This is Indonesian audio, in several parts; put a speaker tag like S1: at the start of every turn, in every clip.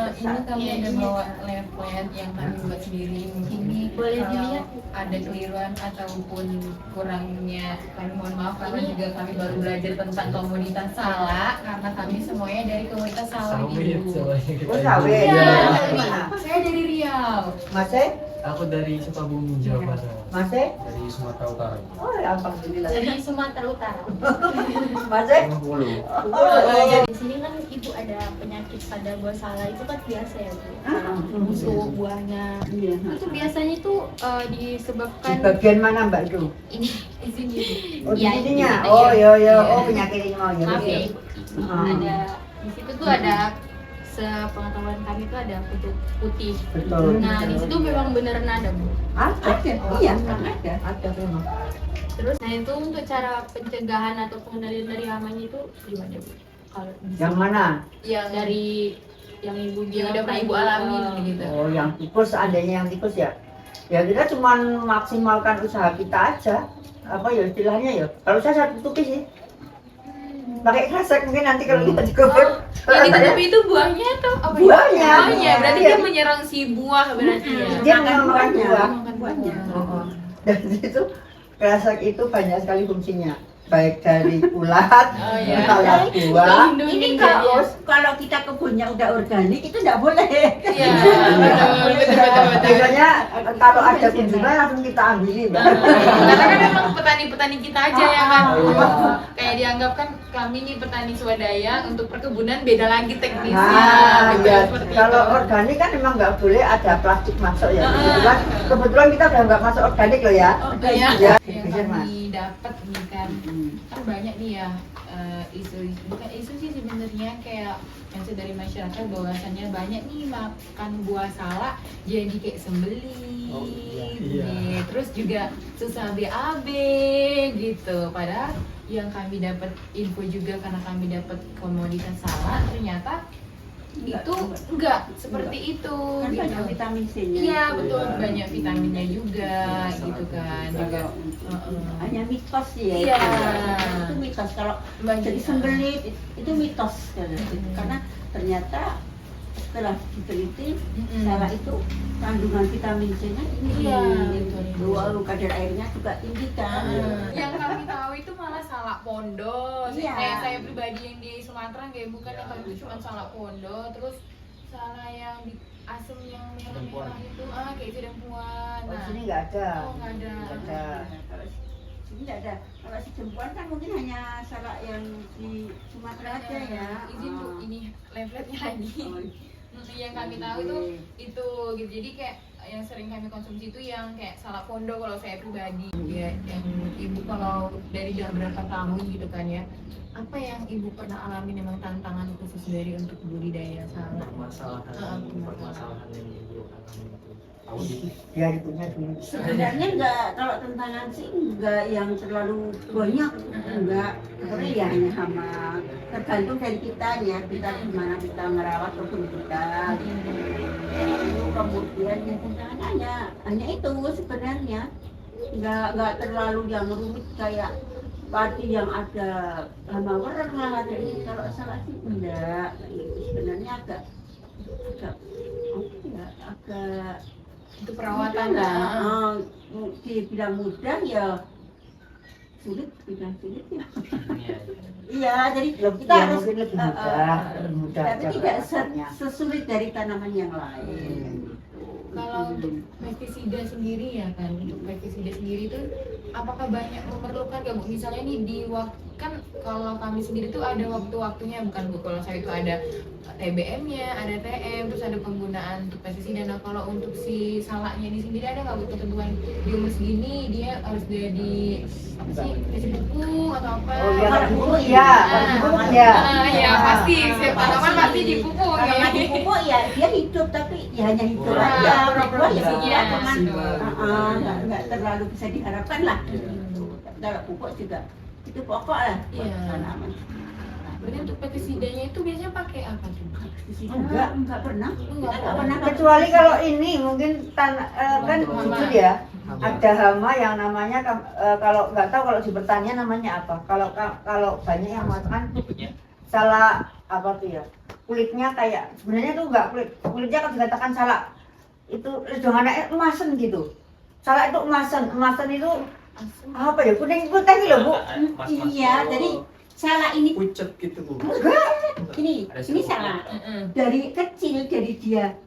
S1: ini kami ada bawa leaflet yang kami buat sendiri. Mungkin ini
S2: Boleh
S1: kalau
S2: dilihat?
S1: ada keliruan ataupun kurangnya, kami mohon maaf karena juga kami baru belajar tentang komunitas Salak karena kami semuanya dari komunitas Salak Ibu.
S3: Oh, sawit.
S1: Iya,
S3: Mana?
S1: saya dari Riau.
S3: Masih?
S4: Aku dari Sukabumi, Jawa Barat.
S3: Masih?
S4: Dari Sumatera Utara.
S3: Oh, alhamdulillah.
S2: Dari Sumatera Utara.
S3: Masih?
S4: Bengkulu.
S2: Di sini kan ibu ada penyakit pada buah salak itu kan biasa ya bu. Busuk buahnya.
S3: Iya.
S2: Itu biasanya itu
S3: Di
S2: disebabkan
S3: bagian mana Mbak Du?
S2: ini.
S1: Di sini.
S3: Oh, di
S2: Iya,
S3: sininya.
S2: ini,
S3: Oh,
S2: iya.
S3: iya.
S1: Iya.
S3: Oh, penyakit ini mau ya.
S2: Maaf ya
S3: betul.
S2: ibu.
S3: Ah.
S2: Ada di situ tuh ada sepengetahuan kami itu ada kutu putih.
S3: Betul.
S2: Nah di situ memang beneran ada bu.
S3: Ada. Iya, ada. Ada memang.
S2: Terus nah itu untuk cara pencegahan atau pengendalian dari hamanya itu gimana bu? Kalau di
S3: Yang
S2: sini?
S3: mana?
S1: Yang
S2: Dari yang ibu
S1: yang
S2: bilang
S1: udah pernah ibu alamin gitu.
S3: Oh, yang tikus, seandainya yang tikus ya. Ya kita cuma maksimalkan usaha kita aja. Apa ya istilahnya ya? Kalau saya satu tuki sih. Pakai kresek mungkin nanti kalau kita dikebun.
S1: Ini tapi itu buahnya atau apa?
S3: Buahnya.
S1: Buahnya, berarti
S3: Iya.
S1: dia menyerang si buah berarti ya.
S3: Dia memang makan buah.
S1: Makan buahnya.
S3: Oh. Dan itu kresek itu banyak sekali fungsinya. Baik dari ulat,
S1: Oh, iya.
S3: lalat buah.
S2: Ini
S5: Kalau kita kebunnya udah organik itu nggak boleh.
S1: Iya, betul.
S3: Biasanya kalau ada kunjungan langsung kita ambilin.
S1: Karena kan memang petani-petani kita aja ya kan.
S3: Iya.
S1: Kayak dianggap kan kami nih petani swadaya untuk perkebunan beda lagi teknisnya.
S3: Nah,
S1: Betul,
S3: ya.
S1: seperti
S3: Kalau
S1: itu.
S3: organik kan memang nggak boleh ada plastik masuk ya.
S1: Ah.
S3: Kebetulan kita udah nggak masuk organik loh ya.
S1: Iya.
S3: Ya,
S1: Yang
S3: bisa, Mas.
S1: kami dapat nih kan banyak nih ya isu bukan isu sih sebenarnya kayak isu dari masyarakat bahwasannya banyak nih makan buah salak jadi kayak sembelit
S4: Oh, iya.
S1: nih. Terus juga susah BAB gitu. Padahal yang kami dapat info juga karena kami dapat komoditas salak ternyata itu enggak seperti itu
S5: Kan
S1: gitu.
S5: banyak vitamin C-nya.
S1: Iya betul,
S4: Iya.
S1: banyak vitaminnya juga
S4: Iya,
S1: gitu kan juga.
S5: Hanya mitos sih ya.
S1: Iya.
S5: Itu mitos. Kalau
S1: Banyak.
S5: jadi sembelit itu mitos karena ternyata setelah diteliti salak itu kandungan vitamin C-nya tinggi.
S1: Iya, betul.
S5: Lalu kadar airnya juga tinggi kan.
S1: Yang kami tahu itu malah salak pondo.
S5: Iya.
S1: Kayak saya pribadi yang di Sumatera kayak bukan yang kami itu cuma salak pondo, terus salak yang di asem yang merah-merah itu kayak itu dempuan.
S3: Oh,
S1: Nah,
S3: sini nggak ada.
S1: oh nggak ada.
S3: Nggak ada.
S5: Kalau sini nggak ada. Kalau si jempuan kan mungkin hanya salak yang di Sumatera aja ya.
S1: Izin Bu, ini leafletnya lagi.
S5: Oh,
S1: Yang kami tahu itu gitu. Jadi kayak yang sering kami konsumsi itu yang kayak salak pondo kalau saya pribadi. Ya, yang ibu kalau dari udah berapa tahun gitu kan ya. Apa yang ibu pernah alami memang tantangan khusus dari untuk budidaya salak?
S4: Permasalahan yang ibu alami itu. Tahu gitu.
S3: Dia punya dulu.
S5: sebenarnya nggak, kalau tantangan sih nggak yang terlalu banyak, enggak, karena ya hanya hama, tergantung dari kita ya, kita gimana kita merawat kebun kita. Lalu kemudian ya tantangan hanya itu sebenarnya, nggak terlalu yang rumit kayak padi yang ada hama wereng lah, ada ini. Kalau salah sih enggak, sebenarnya agak agak
S1: Itu
S5: perawatan
S1: perawatan
S5: lah, dibilang mudah ya sulit, bilang sulit ya. Iya, jadi kita
S3: Ya,
S5: harus
S3: mungkin lebih mudah, lebih mudah
S5: tapi
S3: aja
S5: tidak
S3: perawatannya.
S5: sesulit dari tanaman yang lain.
S1: Kalau untuk pestisida sendiri ya kan, untuk pestisida sendiri itu apakah banyak memerlukan nggak Bu? Misalnya nih di kan kalau kami sendiri tuh ada waktu-waktunya bukan Bu, kalau saya itu ada TBM-nya, ada TM, terus ada penggunaan untuk pestisida. Nah kalau untuk si salaknya ini sendiri ada nggak Bu ketentuan di umur segini dia harus jadi apa sih, kasih pupuk atau apa?
S3: Oh iya,
S5: Kalau
S3: pupuk
S5: pupuk,
S3: iya,
S5: nah,
S3: pupuk iya.
S1: Ya pasti, setiap tanaman pasti dipupuk
S5: Kalau
S1: ya.
S5: nggak dipupuk ya dia hidup, tapi ya hanya hidup
S4: Wah,
S5: aja. Buah ya
S1: iya.
S5: buah, cuman
S4: Iya.
S5: nggak terlalu bisa diharapkan lah. Kalau pupuk juga itu pokok lah buat
S1: Iya.
S5: tanaman.
S1: Berarti untuk pestisidanya itu biasanya pakai apa tuh?
S5: Enggak pernah. Kita nggak pernah.
S3: Kecuali kalau ini mungkin kan jujur ya, ada hama yang namanya kalau nggak tahu kalau di pertanian namanya apa. Kalau banyak yang mengatakan salah apa tuh ya, kulitnya kayak sebenarnya tuh enggak kulitnya kan dikatakan salak itu jangan emasan gitu. Salak itu emasan itu apa ya kuning putih gitu loh Bu.
S5: Iya, jadi salah ini
S4: pucet gitu Bu.
S5: ini
S4: Ada
S5: ini
S4: serupnya.
S5: salah dari kecil dari dia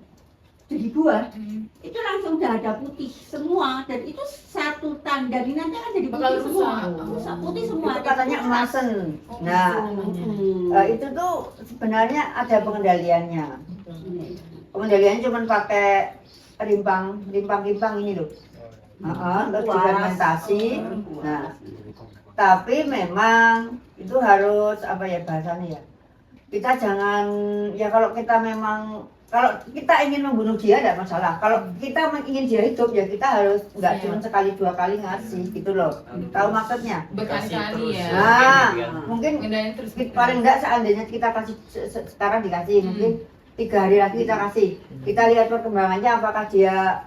S5: jadi buah itu langsung udah ada putih semua dan itu satu tanda ini nanti akan jadi
S1: Bakal
S5: putih semua.
S1: rusak.
S5: Rusak putih semua.
S3: Itu katanya emasan.
S1: Oh,
S3: Nah,
S5: Hmm.
S3: itu tuh sebenarnya ada pengendaliannya. Pengendaliannya cuma pakai rimpang ini loh. Terus difermentasi. Nah, tapi memang itu harus apa ya bahasanya ya. Kita jangan ya kalau kita memang kalau kita ingin membunuh dia tidak masalah. Kalau kita ingin dia hidup ya kita harus nggak
S1: Iya.
S3: cuma sekali dua kali ngasih gitu loh. Tahu maksudnya?
S1: Berkali-kali ya.
S3: Nah,
S4: Gitu kan.
S3: mungkin
S1: Ngendaliin terus.
S3: paling enggak seandainya kita kasih sekarang dikasih mungkin 3 hari lagi kita kasih. Kita lihat perkembangannya apakah dia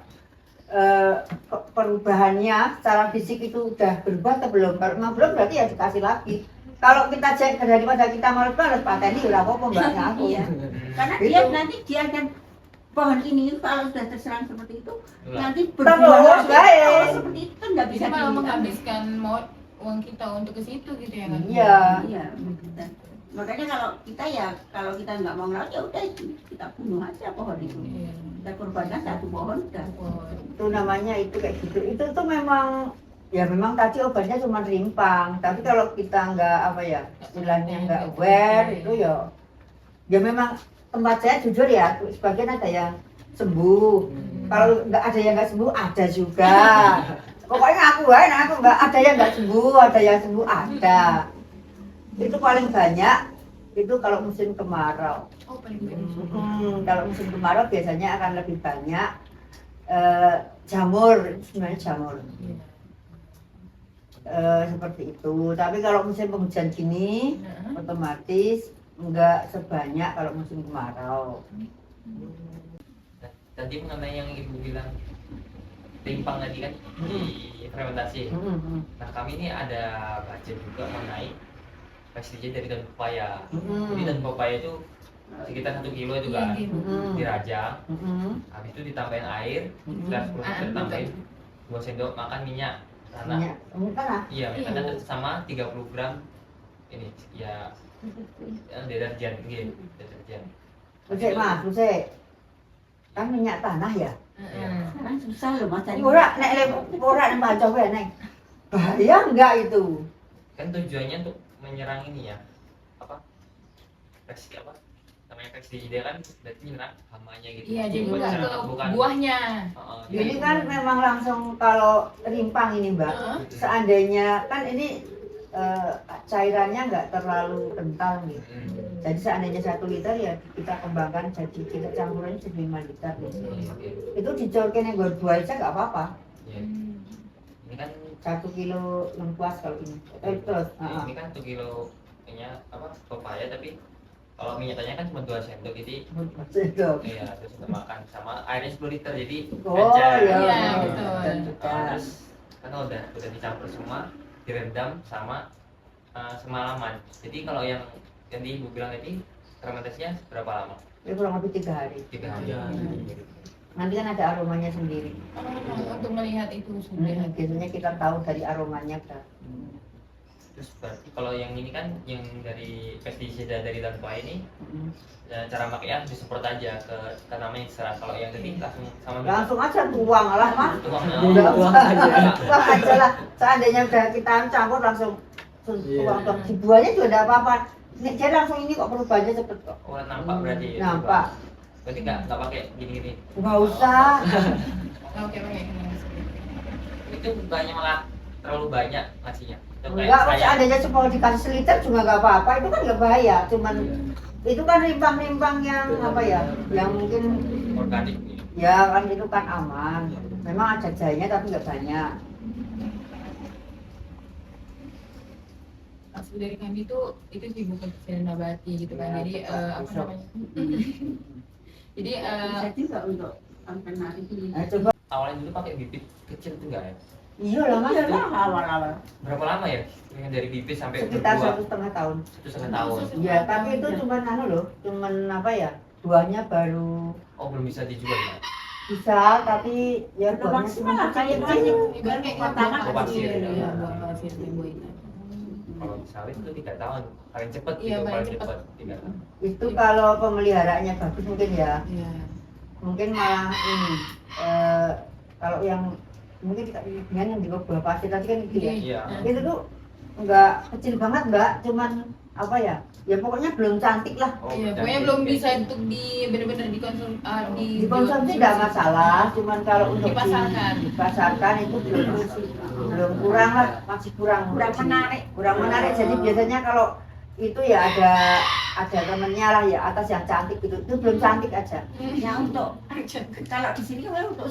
S3: perubahannya secara fisik itu udah berubah atau belum. Kalau memang belum berarti ya dikasih lagi. Kalau kita cek daripada kita harus pateni udah apa mbaknya aku.
S5: Iya. Karena
S3: Gitu.
S5: dia nanti dia akan pohon ini kalau sudah terserang seperti itu
S4: Itulah.
S5: nanti
S3: Terus,
S5: berbuah
S3: guys.
S5: kalau seperti itu kan nggak bisa
S1: Bisa malah
S5: di-
S1: menghabiskan mau uang kita untuk ke situ gitu ya kan.
S3: Iya.
S5: Iya. Makanya kalau kita ya kalau kita nggak mau ngerawat ya udah kita bunuh aja pohon itu.
S1: Iya.
S5: Kita korbankan satu pohon udah.
S3: Itu namanya itu kayak gitu. Itu tuh memang ya memang tadi obatnya cuma rimpang. Tapi kalau kita nggak apa ya istilahnya nggak aware itu ya memang tempat saya jujur ya sebagian ada yang sembuh. Kalau nggak ada yang nggak sembuh ada juga. Pokoknya aku nggak ada yang nggak sembuh, ada yang sembuh ada. Itu paling banyak itu kalau musim kemarau.
S1: Oh paling bagus.
S3: Kalau musim kemarau biasanya akan lebih banyak jamur, sebenarnya jamur. Seperti itu. Tapi kalau musim penghujan gini otomatis enggak sebanyak kalau musim kemarau.
S4: Tadi mengenai yang ibu bilang rimpang tadi kan di fermentasi. Nah kami ini ada baca juga mengenai pestisida dari daun pepaya. Jadi daun pepaya itu sekitar 1 kilo itu kan dirajang, habis itu ditambahin air, sekitar 10 menit ditambahin 2 sendok makan minyak tanah.
S3: Minyak tanah.
S4: Iya, minyak tanah sama 30 gram ini ya deterjen gitu, deterjen.
S3: Busek. Kan minyak tanah ya.
S5: Sekarang susah loh mas cari.
S3: Ora nek baca wae neng. Bahaya enggak itu?
S4: Kan tujuannya untuk menyerang ini ya apa apa namanya pestisida kan berarti menyerang hamanya gitu.
S1: Iya jadi
S4: Bukan
S1: nggak ke
S4: menyerang- bukan
S1: buahnya.
S3: Ini kan memang langsung kalau rimpang ini Mbak. Seandainya kan ini cairannya nggak terlalu kental nih. Jadi seandainya 1 liter ya kita kembangkan jadi kita campurin jadi 5 liter. Itu dicorkin yang gue 2 aja nggak apa-apa.
S4: Ini kan
S3: 1 kilo lengkuas kalau ini. Terus.
S4: ini kan 1 kilo apa pepaya tapi kalau minyaknya kan cuma 2 sendok jadi
S3: Sendok.
S4: iya terus kita makan sama airnya 10 liter jadi
S3: Oh
S4: encer.
S3: iya.
S1: Iya, betul.
S4: Terus kan udah dicampur semua direndam sama semalaman. Jadi kalau yang di ibu bilang tadi fermentasinya berapa lama?
S3: Ini kurang lebih 3 hari.
S4: 3 hari.
S3: Nanti kan ada aromanya sendiri.
S1: Untuk melihat itu sudah.
S3: Biasanya kita tahu dari aromanya kan.
S4: Terus berarti kalau yang ini kan yang dari pestisida dari daun pepaya ini cara makainya disemprot aja ke tanaman yang diserang. Kalau yang tadi langsung sama
S3: Langsung aja tuang lah mah.
S4: tuang
S3: Udah tuang aja lah. Seandainya udah kita campur langsung tuang. Di buahnya juga tidak apa-apa. Nek jadi langsung ini kok perubahannya cepet kok.
S4: Oh, nampak berarti ya?
S3: Nampak.
S4: Berarti nggak pakai gini-gini.
S3: Nggak usah.
S1: Oke.
S4: Itu bukannya malah terlalu banyak ngasihnya. Itu kayak
S3: Enggak,
S4: saya.
S3: seandainya cuma dikasih seliter juga nggak apa-apa. Itu kan nggak bahaya. Cuman itu kan rimpang-rimpang yang apa ya? Yang mungkin
S4: Organik.
S3: ya kan itu kan aman. Memang ada jahenya tapi nggak banyak.
S1: Maksud dari kami itu sih bukan pestisida nabati gitu kan. Jadi apa namanya? Jadi
S5: Bisa juga untuk penari ini.
S3: Nah, coba
S4: Awalnya dulu pakai bibit kecil tuh enggak ya?
S3: Iya lah mas,
S5: Iya lah awal-awal.
S4: Berapa lama ya? Yang dari bibit sampai
S3: sekitar
S4: berbuah
S3: 1,5 tahun.
S4: 1,5 tahun.
S3: Iya, tapi itu cuman anu loh, cuman apa ya, buahnya baru
S4: Oh belum bisa dijual ya?
S3: bisa, tapi ya
S5: Udah
S3: buahnya
S5: maksimal
S3: cuma
S5: lah kayak
S3: kecil-kecil.
S1: Ibarat kayak
S5: Pertama
S1: buah
S4: pasir,
S1: pasir,
S4: ya.
S1: ya, buah pasir buah itu.
S4: Kalau sawit itu 3 tahun. Paling cepat
S1: Iya,
S4: gitu,
S1: paling
S4: paling
S1: cepat.
S4: cepat 3 tahun.
S3: Itu kalau pemeliharaannya bagus mungkin ya,
S1: Iya.
S3: mungkin malah ini kalau yang mungkin kita dengan yang di buah pasir tadi kan gitu ya.
S4: Iya.
S3: Itu tuh nggak kecil banget mbak, cuman apa ya, ya pokoknya belum cantik lah.
S4: Oh,
S1: Iya,
S4: berarti
S1: pokoknya belum bisa untuk benar-benar
S3: Dikonsumsi tidak masalah, cuman kalau untuk
S1: Dipasarkan.
S3: dipasarkan itu belum kurang lah, masih kurang
S5: menarik.
S3: kurang menarik. Jadi biasanya kalau itu ya ada temennya lah ya atas yang cantik gitu, itu belum cantik aja.
S5: Ya untuk kalau di sini kan untuk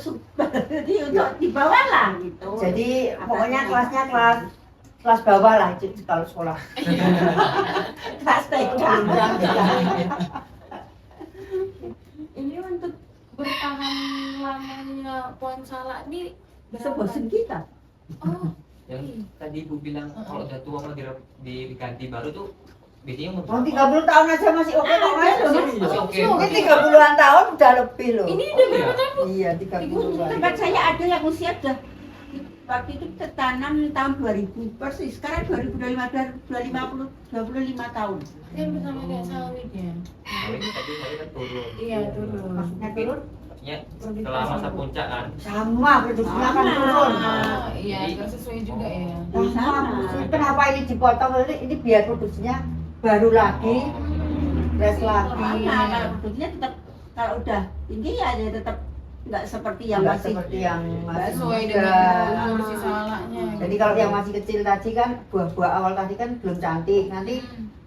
S5: jadi untuk di bawah lah gitu.
S3: Jadi pokoknya kelasnya kelas bawah lah itu kalau sekolah.
S5: kelas TK.
S1: Ini untuk bertahan lamanya pohon salak ini
S5: Sebosen kita.
S1: Oh,
S4: Yang tadi Ibu bilang kalau udah tua mau diganti baru tuh biasanya umur
S3: Oh 30 tahun aja masih oke kok mas.
S4: Masih oke.
S3: Ini 30-an tahun udah lebih loh.
S1: ini
S4: Oh,
S1: udah
S4: iya.
S1: berapa tahun?
S3: Iya 30-an.
S5: Tempat saya ada yang usia udah waktu itu tertanam tahun 2000 persis. Sekarang 2025 tahun.
S1: Kan bersama kayak sawit ya.
S4: Sawit tadi sawit kan turun.
S1: Iya, turun.
S3: Maksudnya turun?
S4: Maksudnya setelah masa puncak kan.
S3: Sama produksinya akan turun.
S1: Ah, iya, nggak sesuai juga ya.
S3: Sama. Kenapa ini dipotong ini biar produksinya baru lagi, res lagi.
S5: Karena kalau produksinya tetap kalau udah tinggi ya dia tetap nggak seperti yang
S3: Nggak
S5: masih
S3: seperti yang
S1: Nggak
S3: masih
S1: sesuai
S3: muda.
S1: dengan umur si salaknya.
S3: Jadi kalau yang masih kecil tadi kan buah-buah awal tadi kan belum cantik. Nanti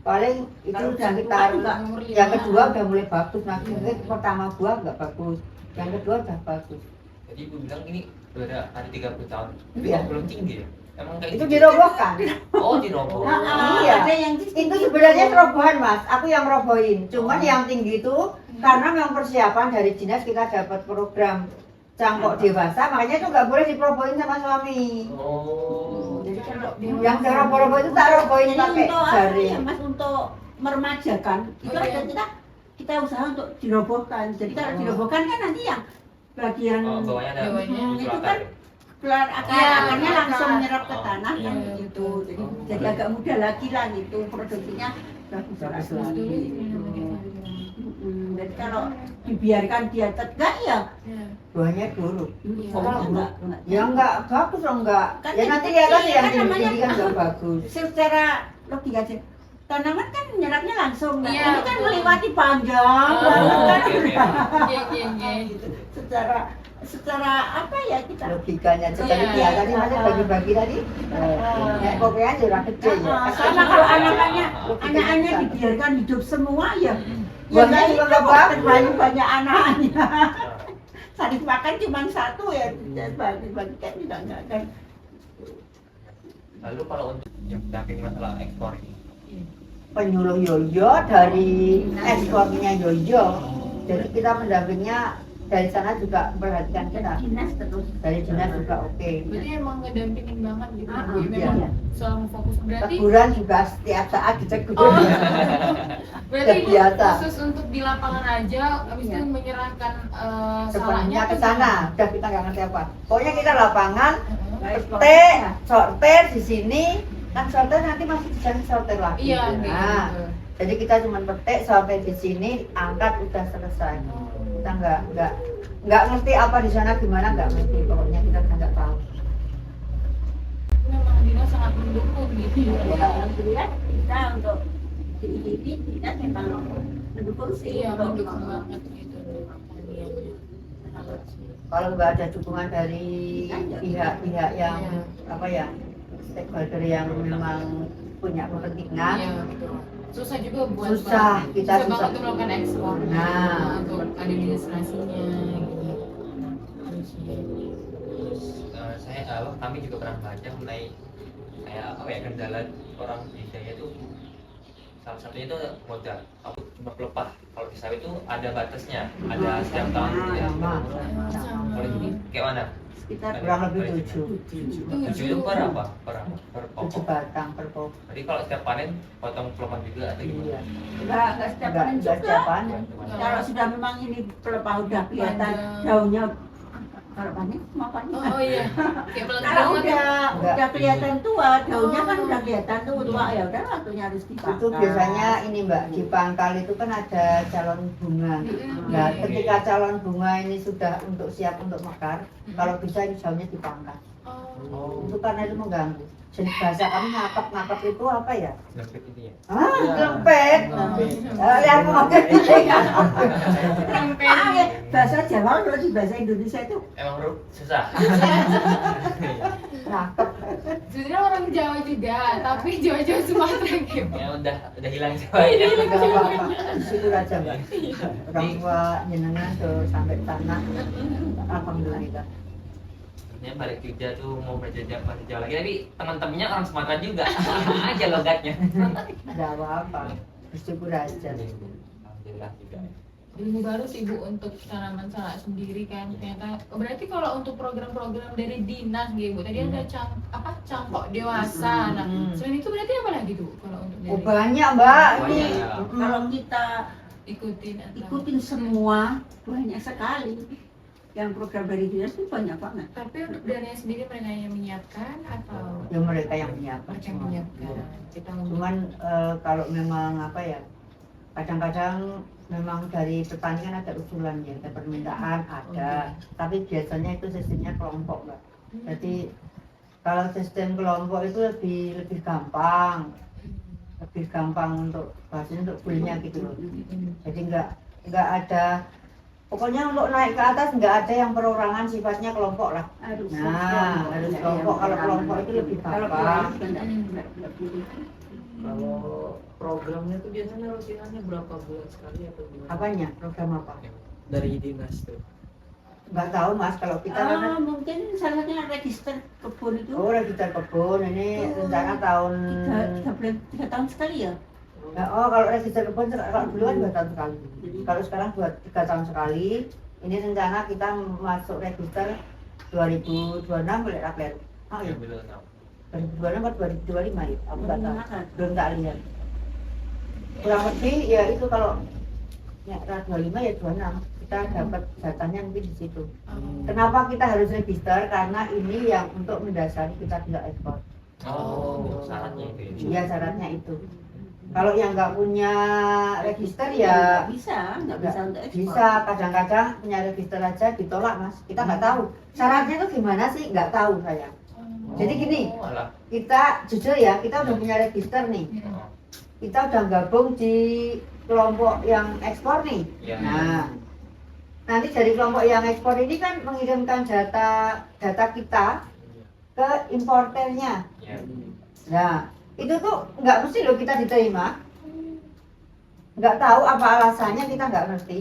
S3: paling itu
S5: Kalau udah
S3: sekitar
S5: tua juga,
S1: umur
S3: yang
S1: 5.
S3: kedua udah mulai bagus. Nah, mungkin pertama buah nggak bagus, yang kedua udah bagus.
S4: Jadi Ibu bilang ini udah ada 30 tahun. Tapi
S3: Iya.
S4: kok belum tinggi ya? Emang kayak
S3: Itu
S4: gitu?
S3: dirobohkan.
S4: Oh diroboh.
S3: Iya.
S5: ada yang
S3: Itu sebenarnya robohan mas, aku yang robohin. Cuman yang tinggi itu karena memang persiapan dari dinas kita dapat program cangkok dewasa, makanya itu nggak boleh dirobohin sama suami.
S4: Oh.
S5: jadi kalau
S3: Yang saya roboh-roboh itu tak robohin
S5: jadi
S3: pakai
S5: untuk apa
S3: jari.
S5: ya mas untuk meremajakan itu
S1: Oh, iya.
S5: ada kita usaha untuk dirobohkan. Jadi kalau dirobohkan kan nanti yang bagian
S4: Oh, bawahnya ada
S1: Bawahnya.
S4: tutul
S5: itu
S4: akar.
S5: kan keluar
S1: Iya,
S5: akarnya
S1: akar.
S5: langsung menyerap ke tanah
S1: Iya,
S5: kan gitu. Jadi
S4: Oh.
S5: jadi agak mudah lagi lah gitu produksinya bagus
S3: Bagus
S5: lagi.
S3: lagi.
S5: Jadi kalau dibiarkan dia tegak ya
S3: Buahnya dulu.
S4: Oh,
S5: enggak.
S3: Ya nggak bagus loh nggak.
S5: Kan
S3: Ya
S5: ini
S3: nanti lihat aja
S5: kecil,
S3: yang
S5: kan namanya-
S3: tinggi kan nggak bagus.
S5: Secara logika aja tanaman kan menyerapnya langsung. Nah,
S1: Iya,
S5: ini kan
S1: betul.
S5: melewati panjang
S1: Oh,
S5: banget kan.
S4: oke, oke.
S1: Iya, iya, iya.
S5: Gitu. Secara apa ya kita
S3: Logikanya seperti
S1: Iya.
S3: ya tadi masih bagi-bagi tadi. Ya pokoknya curah kecil ya.
S5: karena kalau anak-anaknya dibiarkan hidup semua ya
S3: Buahnya
S5: nggak
S3: juga
S5: itu
S3: nggak
S5: kok,
S3: bagus.
S5: terlalu banyak anaknya. Saling makan cuma satu ya bagi-bagikan juga nggak kan.
S4: Lalu kalau untuk yang pendamping masalah ekspor ini,
S3: Penyuluh Yoyo dari ekspornya Yoyo. Jadi kita pendampingnya dari sana juga memperhatikan kita.
S5: Dinas terus
S3: Dari dinas juga oke.
S1: Berarti emang ngedampingin banget gitu.
S5: Ah,
S1: Bu.
S3: iya.
S1: Memang selalu fokus berarti.
S3: Teguran juga setiap saat ditegur.
S1: Oh. Berarti
S3: Udah
S1: Ibu
S3: biasa.
S1: khusus untuk di lapangan aja, habis itu menyerahkan
S3: Sepenuhnya
S1: salahnya
S3: ke sana. Udah kita nggak ngerti apa. Pokoknya kita lapangan,
S5: ekspor.
S3: petik, sortir di sini. Kan sortir nanti masih bisa sortir lagi.
S1: Iya, kayak
S3: Nah,
S1: gitu.
S3: jadi kita cuma petik, sortir di sini, angkat udah selesai. Kita nggak ngerti apa di sana gimana, nggak ngerti. Pokoknya kita nggak tahu.
S1: Memang dinas sangat mendukung gitu.
S5: Ya, alhamdulillah kita untuk di IDB kita memang mendukung sih.
S1: Iya,
S5: untuk-
S1: mendukung banget gitu pertaniannya. Sangat sih.
S3: Kalau nggak ada dukungan dari pihak-pihak yang
S1: Iya.
S3: apa ya, stakeholder yang memang punya kepentingan,
S1: Iya, betul. Susah juga buat
S3: Susah, kita
S1: susah banget
S3: susah.
S1: untuk melakukan ekspor.
S3: Nah.
S1: Untuk administrasinya gitu. Terus, ya.
S4: terus kami juga pernah baca mengenai kayak apa ya kendala orang budidaya itu salah satunya itu modal. Aku cuma pelepah. Kalau di sawit itu ada batasnya, ada setiap tahun gitu ya.
S3: sama.
S1: Sama.
S4: Kalau ini kayak mana?
S5: sekitar
S3: kurang lebih 7
S4: Tujuh itu per apa? Per apa? Per
S3: 7
S4: pokok.
S3: batang per pokok.
S4: Jadi kalau setiap panen potong pelepah juga atau gimana?
S3: Iya.
S5: enggak setiap panen
S3: Enggak
S5: juga.
S3: setiap panen.
S5: Kalau sudah memang ini pelepah udah kelihatan
S1: Panjang.
S5: daunnya, kalau panen cuma panen.
S1: Oh iya. Kayak pelan
S5: Kalau
S1: banget.
S5: udah kelihatan tua, daunnya kan
S1: Oh.
S5: udah kelihatan tua, ya udah waktunya harus dipangkas.
S3: Itu biasanya ini Mbak, di pangkal itu kan ada calon bunga.
S1: Mm-mm.
S3: Nah,
S1: Iya.
S3: ketika calon bunga ini sudah untuk siap untuk mekar, kalau bisa ini daunnya dipangkas.
S1: Oh.
S3: Itu karena itu mengganggu. Jadi bahasa kami ngakap itu apa ya?
S4: Lempit ini ya.
S3: Lempet. Lihat mau
S5: Ah, ya, bahasa Jawa kalau di bahasa Indonesia itu
S4: Emang susah.
S3: ngakap.
S1: Sebenarnya orang Jawa juga, tapi Jawa-Jawa Sumatera gitu.
S4: Ya udah hilang Jawanya.
S3: Enggak apa-apa. Di situ aja Mbak. Orang tua jenengan tuh sampai sana. Alhamdulillah.
S4: Sebenarnya balik Jogja tuh mau belajar bahasa Jawa lagi, tapi teman-temannya orang Sumatera juga. Sama aja logatnya.
S3: Enggak apa-apa. Bersyukur aja.
S4: Alhamdulillah juga.
S1: Ilmu baru sih Bu untuk tanaman salak sendiri kan ternyata. Berarti kalau untuk program-program dari dinas gitu Bu, tadi ada cangkok dewasa. Nah, selain itu berarti apa lagi tuh kalau untuk dari
S3: Oh banyak Mbak. Ini
S4: Banyak.
S5: kalau kita
S1: ikutin atau
S5: ikutin semua banyak sekali. Yang program dari dinas itu banyak banget.
S1: tapi untuk darinya sendiri mereka yang menyiapkan atau
S3: ya mereka yang menyiapkan.
S1: mereka yang menyiapkan kita
S3: Cuman kalau memang apa ya, kadang-kadang memang dari petani kan ada usulan ya, ada permintaan ada, tapi biasanya itu sistemnya kelompok Mbak. Jadi kalau sistem kelompok itu lebih gampang untuk bahasanya untuk belinya gitu loh. Jadi nggak ada, pokoknya untuk naik ke atas nggak ada yang perorangan, sifatnya kelompok lah.
S5: Harus
S3: Harus kelompok. Kalau kelompok itu lebih
S5: Kalau
S3: gampang.
S5: kelompok enggak pilih.
S6: Kalau programnya tuh biasanya rutinannya berapa bulan sekali atau gimana?
S3: Apanya? Program apa?
S6: Dari dinas tuh.
S3: Nggak tahu Mas, kalau kita kan
S5: Mungkin salah satunya register kebun itu
S3: oh register kebun ini rencana tahun
S5: 3 tahun sekali ya.
S3: oh kalau register kebun kalau dulu kan 2 tahun sekali. Kalau sekarang 3 tahun sekali. Ini rencana kita masuk register 2026 boleh Rapler. Oh
S4: Ya
S3: iya.
S4: belum tahu.
S3: 2026 atau 2025 ya? Aku nggak tahu.
S5: Menggunakan.
S3: Belum tak lihat. Kurang lebih ya itu kalau ya 25 ya 26. Kita dapat datanya mungkin di situ. Kenapa kita harus register? Karena ini yang untuk mendasari kita bisa ekspor.
S4: Oh, syaratnya itu ya.
S3: Iya syaratnya itu. Kalau yang nggak punya register
S5: nggak
S3: ya
S5: bisa untuk ekspor.
S3: bisa. Kadang-kadang punya register aja ditolak Mas. Kita nggak tahu. Syaratnya itu gimana sih? Nggak tahu saya. Jadi gini,
S4: Oh, alah.
S3: kita jujur ya, kita udah punya register nih.
S4: Oh,
S3: Kita udah gabung di kelompok yang ekspor nih.
S4: iya.
S3: Nah, nanti dari kelompok yang ekspor ini kan mengirimkan data kita ke importernya.
S4: Iya.
S3: Nah, itu tuh nggak mesti loh kita diterima. Nggak tahu apa alasannya, kita nggak ngerti.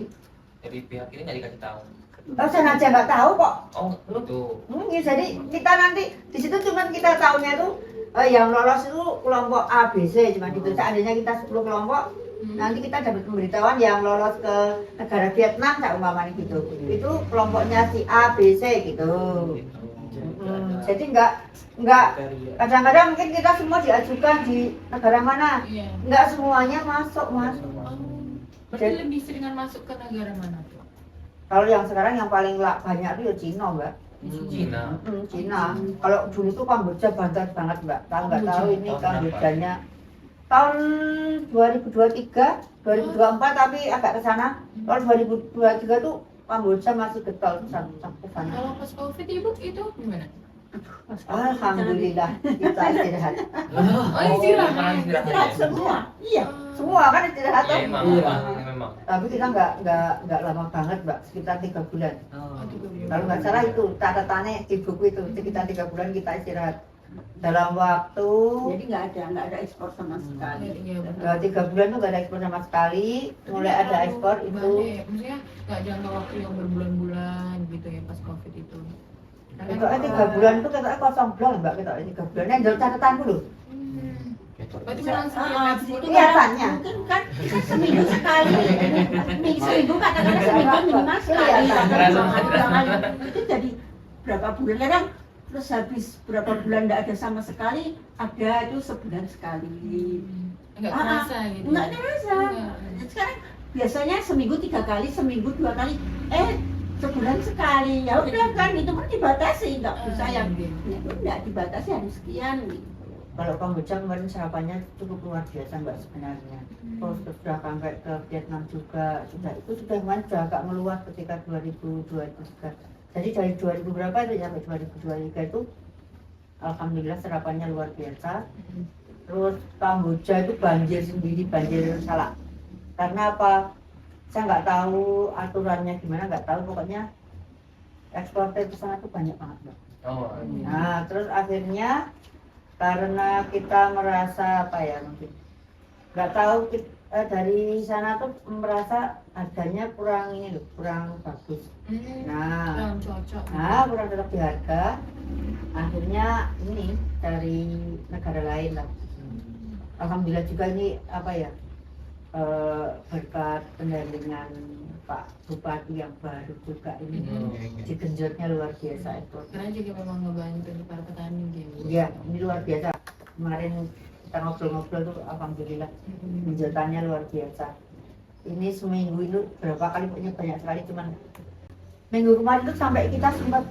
S4: Jadi pihak ini nggak dikasih tahu.
S3: Saya aja nggak tahu kok.
S4: Oh, itu.
S3: Ya, jadi kita nanti di situ cuma kita tahunya tuh yang lolos itu kelompok A, B, C cuma gitu. Seandainya kita 10 kelompok, nanti kita dapat pemberitahuan yang lolos ke negara Vietnam saya umpamanya gitu. Itu kelompoknya si A, B, C gitu. Jadi nggak kadang-kadang mungkin kita semua diajukan di negara mana,
S1: Iya.
S3: nggak semuanya masuk Mas.
S1: Berarti lebih seringan masuk ke negara mana tuh?
S3: Kalau yang sekarang yang paling banyak itu ya Cina Mbak.
S4: Cina.
S3: Cina. Kalau dulu tuh Kamboja banter banget Mbak. Tahu nggak tahu ini
S4: Tahun
S3: Kambojanya tahun 2023, 2024 tapi agak ke sana. Kalau 2023 tuh Kamboja masih getol sampai ke sana.
S1: Kalau pas COVID Ibu itu gimana?
S3: Alhamdulillah kita istirahat.
S1: Oh, istirahat.
S4: Malah istirahat
S5: Istirahat
S4: ya?
S5: semua. Iya.
S3: Semua kan istirahat
S4: Iya,
S3: tuh.
S4: emang.
S6: Iya.
S4: Memang.
S3: Tapi kita nggak lama banget Mbak, sekitar 3 bulan.
S6: Oh.
S3: Kalau nggak salah itu catatannya di buku itu sekitar 3 bulan kita istirahat. Dalam waktu
S5: Jadi nggak ada ekspor sama sekali.
S1: Iya, betul.
S3: 3 bulan tuh nggak ada ekspor sama sekali. Mulai ada ekspor itu.
S1: Maksudnya nggak jangka waktu yang berbulan-bulan gitu ya pas COVID itu.
S3: Kita 3 bulan tuh kita kosong blong Mbak, kita 3 bulan. Yang jauh catatan dulu.
S1: Berarti memang sebelum
S5: Ah,
S1: ekspor
S5: itu
S3: Kelihatannya.
S5: mungkin kan kita seminggu sekali, seminggu katakanlah seminggu minimal sekali,
S3: Kelihatan.
S5: kadang 2 kali. Itu jadi berapa bulan kadang, terus habis berapa bulan nggak ada sama sekali, ada itu sebulan sekali.
S1: Nggak terasa gitu.
S5: Nggak terasa.
S1: Nggak.
S5: Sekarang biasanya seminggu 3 kali, seminggu 2 kali, sebulan sekali. Ya udah kan itu kan dibatasi, nggak bisa yang itu nggak dibatasi harus sekian. Gitu.
S3: Kalau Kamboja kemarin sarapannya cukup luar biasa mbak sebenarnya. Terus sudah sampai ke Vietnam juga, sudah kemarin sudah agak meluas ketika 2022. Jadi dari 2000 berapa itu sampai 2023 itu alhamdulillah sarapannya luar biasa. Terus Kamboja itu banjir sendiri, banjir salak. Karena apa? Saya nggak tahu aturannya gimana, nggak tahu, pokoknya ekspor ke sana tuh banyak banget mbak.
S4: Oh,
S3: Nah terus akhirnya karena kita merasa apa ya, mungkin nggak tahu dari sana tuh merasa harganya kurang ini loh, kurang bagus. Nah,
S1: Kurang cocok.
S3: kurang cocok di harga. Akhirnya ini dari negara lain lah. Alhamdulillah juga ini apa ya, berkat pendampingan Pak Bupati yang baru juga ini digenjotnya luar biasa ekspor.
S1: Karena juga memang ngebantu para petani gitu.
S3: Iya, ini luar biasa. Kemarin kita ngobrol-ngobrol tuh alhamdulillah genjotannya luar biasa. Ini seminggu itu berapa kali, pokoknya banyak sekali, cuman minggu kemarin tuh sampai kita sempat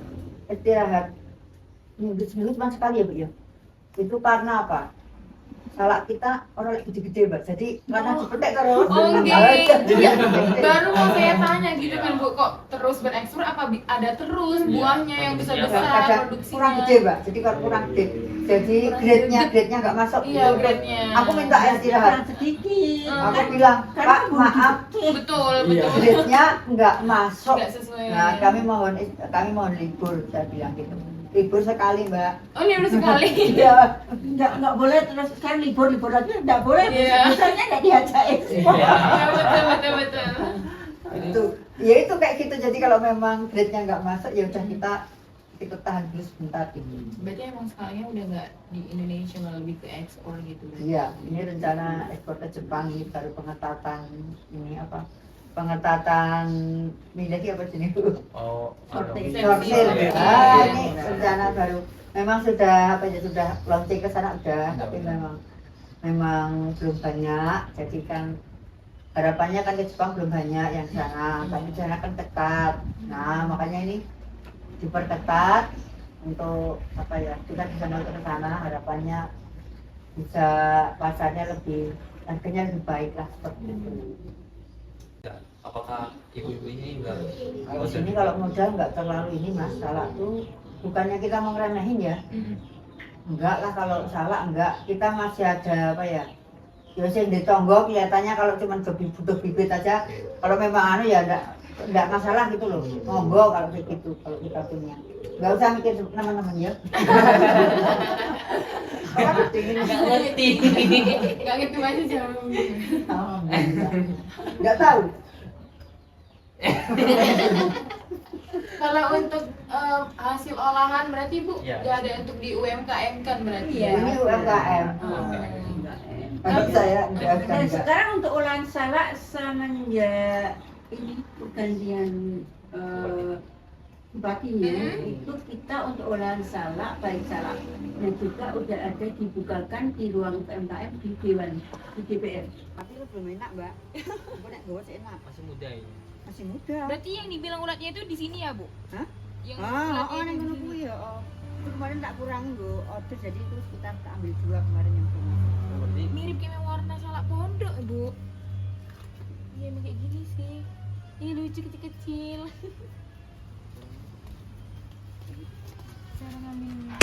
S3: istirahat. Seminggu cuma sekali ya Bu ya. Itu karena apa? Salak kita orang lagi gede-gede mbak, jadi karena dipetek terus.
S1: Oh
S3: Jadi
S1: iya,
S3: gede-gede.
S1: baru mau saya tanya gitu kan Bu, kok terus berekspor apa ada terus buahnya yang besar-besar
S3: Kadang
S1: produksinya?
S3: kurang gede mbak, jadi kalau kurang gede, jadi grade-nya nggak masuk.
S1: Iya, grade-nya.
S3: Aku minta istirahat.
S5: Kurang sedikit.
S3: Aku bilang,
S5: Karena
S3: Pak
S5: bumbu
S3: maaf,
S5: gede.
S1: Betul,
S4: Iya.
S1: betul.
S3: grade-nya nggak masuk.
S1: Nggak sesuai.
S3: Nah kami mohon libur, saya bilang gitu. Libur sekali mbak.
S1: Oh ini udah sekali.
S3: Iya.
S5: Nggak boleh terus kan libur lagi nggak boleh.
S1: Iya.
S5: Misalnya nggak diajak ekspor.
S1: Ya betul.
S3: Itu, ya itu kayak gitu. Jadi kalau memang grade-nya nggak masuk, ya udah kita ikut tahan dulu sebentar.
S1: Berarti emang sekarangnya udah nggak di Indonesia, malah lebih ke ekspor gitu.
S3: Iya, ini rencana ekspor ke Jepang, ini baru pengetatan ini apa? Pengetatan miliki apa sini Bu?
S4: Oh,
S5: Sortir.
S3: Sortir.
S1: Iya.
S3: Ini rencana baru. Memang sudah apa ya, sudah launching ke sana udah, tapi memang belum banyak. Jadi kan harapannya kan ke Jepang belum banyak yang ke sana, tapi di sana kan dekat. Nah, makanya ini diperketat untuk apa ya, kita bisa masuk ke sana, harapannya bisa pasarnya lebih, harganya lebih baik lah seperti itu.
S4: apakah ibu-ibu ini enggak
S3: Kalau sini kalau modal nggak terlalu ini mas, salak tuh bukannya kita mau ngeremehin ya, enggak lah, kalau salak enggak, kita masih ada apa ya, ya sih di tonggo kelihatannya kalau cuma butuh bibit aja, kalau memang anu ya enggak masalah gitu loh, monggo kalau begitu, kalau kita punya, nggak usah mikir teman-teman ya.
S1: Nggak gitu masih jauh.
S3: Nggak tahu.
S1: Kalau untuk hasil olahan berarti Bu
S4: Iya.
S1: nggak ada untuk di UMKM kan berarti
S5: Iya.
S1: ya?
S3: Ini UMKM. Kalau saya
S5: Dan
S3: enggak.
S5: sekarang untuk olahan salak semenjak ini pergantian bupatinya itu kita untuk olahan salak baik salak dan juga udah ada dibukakan di ruang UMKM di Dewan di DPR.
S3: Tapi itu belum enak mbak. Aku nek gawe enak.
S4: masih muda ini?
S3: Masih muda.
S1: Berarti yang dibilang ulatnya itu di sini ya Bu?
S3: Hah?
S1: Yang
S3: Ah,
S1: ulatnya
S3: ning
S1: itu
S3: ngono
S1: di
S3: kuwi ya. Itu kemarin tak kurang nggo order, jadi itu kita ambil 2 kemarin yang punya.
S4: Berarti
S1: sini. Mirip kayak warna salak pondok Bu. Iya emang kayak gini sih. Ini lucu kecil-kecil. Cara ngambilnya.